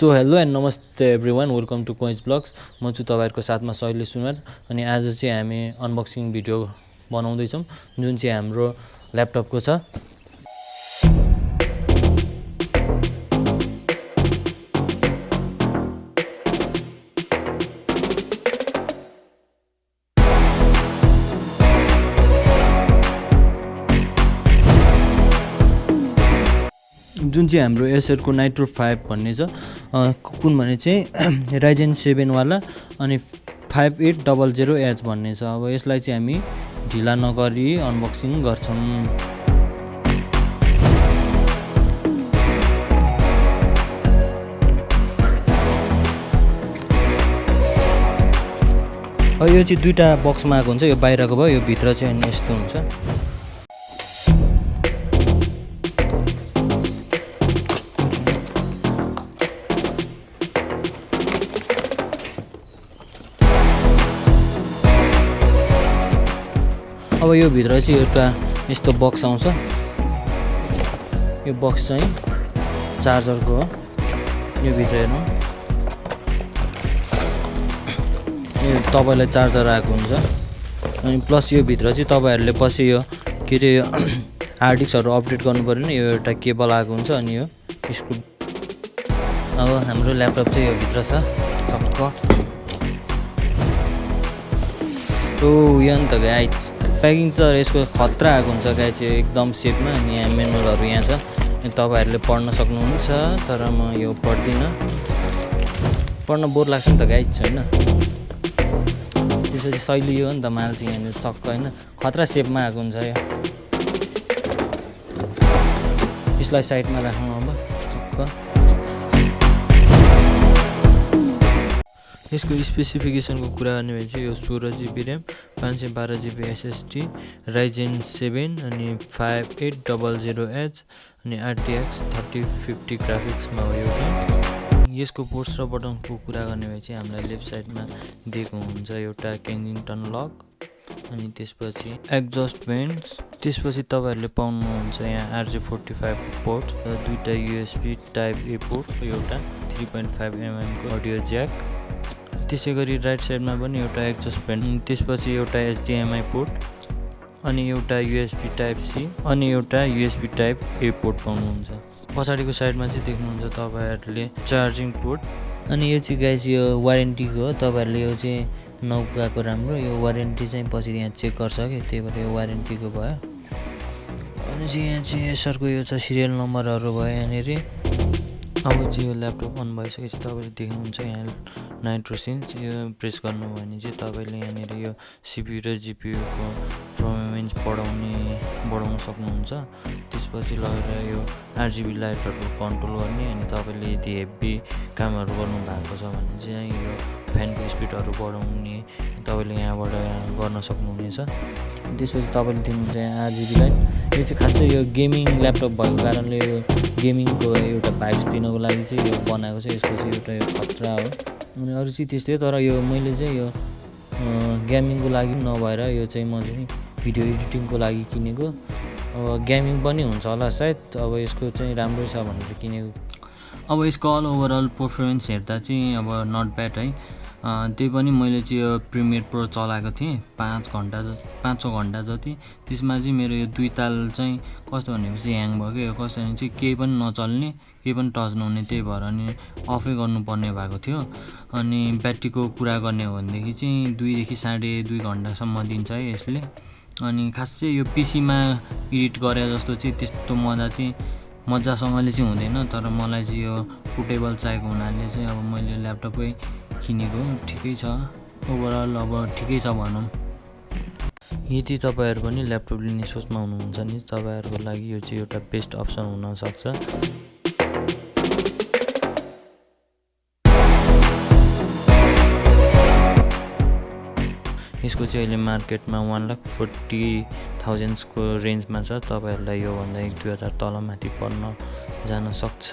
So hello and नमस्ते everyone, welcome to coins blogs. म छु तपाईहरुको साथमा शैलेश सुनवार। अनि आज चाहिँ हामी अनबक्सिङ भिडियो बनाउँदै छौं जुन चाहिँ हाम्रो ल्यापटपको छ। जुन चाहिँ हाम्रो एसर को नाइट्रो 5 भन्ने छ, कुन भने चाहिँ राइजेन 7 वाला अनि 5800H भन्ने छ। अब यसलाई चाहिँ हामी ढिला नगरी अनबक्सिङ गर्छौं। यो चाहिँ दुईटा बक्समा आएको हुन्छ, यो बाहिरको भयो, यो भित्र चाहिँ अनि यस्तो हुन्छ। अब यो भित्र चाहिँ एउटा यस्तो बक्स आउँछ। यो बक्स चाहिँ चार्जरको हो। यो भित्र हेर्नु, यो तपाईलाई चार्जर आएको हुन्छ। अनि प्लस यो भित्र चाहिँ तपाईहरुले पछि यो के रे हार्ड डिस्कहरु अपडेट गर्नु पर्यो नि, यो एउटा केबल आएको हुन्छ। अनि यो स्क्रु। अब हाम्रो ल्यापटप चाहिँ यो भित्र छ चक्क। यो अन्त गाइज प्याकिङ त यसको खतरा आएको हुन्छ गाइज, चाहिँ एकदम सेपमा। अनि यहाँ मेनुअलहरु यहाँ छ, तपाईहरुले पढ्न सक्नुहुन्छ। तर म यो पढ्दिन, पढ्न बोर लाग्छ नि त गाइज, हैन। त्यसपछि शैली यो हो नि त, माल चाहिँ यहाँनिर चक्क, हैन, खतरा सेपमा आएको हुन्छ। यो यसलाई साइडमा राखौँ अब चक्क। यसको स्पेसिफिकेसनको कुरा गर्ने भने चाहिँ यो 16GB RAM, 512GB SSD, RYZEN 7 अनि 5800H अनि RTX 3050 ग्राफिक्समा हो। यो चाहिँ यसको पोर्ट्स र बटनको कुरा गर्ने भने चाहिँ हामीलाई लेफ्ट साइडमा दिएको हुन्छ एउटा केनिङटन लक, अनि त्यसपछि एक्जस्ट भेन्ट्स। त्यसपछि तपाईहरुले पाउनुहुन्छ यहाँ RJ45 पोर्ट, दुईटा USB टाइप A पोर्ट, एउटा 3.5mm को अडियो ज्याक। त्यसैगरी राइट साइडमा पनि एउटा एक्जस्ट भेन्ट, त्यसपछि एउटा HDMI पोर्ट, अनि एउटा USB टाइप C, अनि एउटा USB टाइप A पोर्ट पाउनुहुन्छ। पछाडिको साइडमा चाहिँ देख्नुहुन्छ तपाईहरुले चार्जिङ पोर्ट। अनि यो चाहिँ गाइस यो वारेन्टीको हो, तपाईहरुले यो चाहिँ नगएको राम्रो। यो वारेन्टी चाहिँ पछि यहाँ चेक गर्छ के, त्यही भएर यो वारेन्टीको भयो। अनि चाहिँ यहाँ चाहिँ एसरको यो छ सिरियल नम्बरहरु भयो यहाँनेरि। अब चाहिँ यो ल्यापटप अन भइसकेपछि तपाईले देख्नुहुन्छ यहाँ नाइट्रो सिन्स। यो प्रेस गर्नु भयो भने चाहिँ तपाईले यहाँनेर यो CPU र GPU को परफर्मेन्स बढाउन सक्नुहुन्छ। त्यसपछि लगेर यो RGB लाइटहरु कन्ट्रोल गर्ने। अनि तपाईले यदि हेभी कामहरु गर्नु भएको छ भने चाहिँ यो फ्यानको स्पिडहरु बढाउने तपाईले यहाँबाट गर्न सक्नुहुनेछ। त्यसपछि तपाईले दिनुहुन्छ यहाँ RGB लाइट। यो चाहिँ खासै यो गेमिङ ल्यापटप भएको कारणले यो गेमिङको एउटा भाइब्स दिनको लागि चाहिँ यो बनाएको छ। यसको चाहिँ एउटा यो खतरा हो। अनि अरु चाहिँ त्यस्तै, तर यो मैले चाहिँ यो गेमिङको लागि नभएर यो चाहिँ म चाहिँ भिडियो एडिटिङको लागि किनेको। अब गेमिङ पनि हुन्छ होला सायद, अब यसको चाहिँ राम्रो छ भनेर किनेको। अब यसको अल ओभरअल परफर्मेन्स हेर्दा चाहिँ अब नट ब्याड है। त्यही पनि मैले चाहिँ यो प्रिमियर प्रो चलाएको थिएँ 5-6 घण्टा जति। त्यसमा चाहिँ मेरो यो दुई ताल चाहिँ कस्तो भनेपछि ह्याङ भयो के, कस्तो भने चाहिँ केही पनि नचल्ने, केही पनि टच नहुने, त्यही भएर अनि अफै गर्नुपर्ने भएको थियो। अनि ब्याट्रीको कुरा गर्ने हो भनेदेखि चाहिँ 2 देखि 2.5 घण्टासम्म दिन्छ है यसले। अनि खासै यो पीसीमा एडिट गरे जस्तो चाहिँ त्यस्तो मजासँगले चाहिँ हुँदैन। तर मलाई चाहिँ यो पोर्टेबल चाहिएको हुनाले चाहिँ अब मैले ल्यापटपै किनेको। ठिकै छ ओभरअल, अब ठिकै छ भनौँ। यदि तपाईहरु पनि ल्यापटप लिने सोचमा हुनुहुन्छ नि, तपाईहरुको लागि यो चाहिँ एउटा बेस्ट अप्सन हुन सक्छ। यसको चाहिँ अहिले मार्केटमा 1,40,000 को रेन्जमा छ। तपाईहरुलाई यो भन्दा 1-2 हजार तल माथि पर्न जान सक्छ।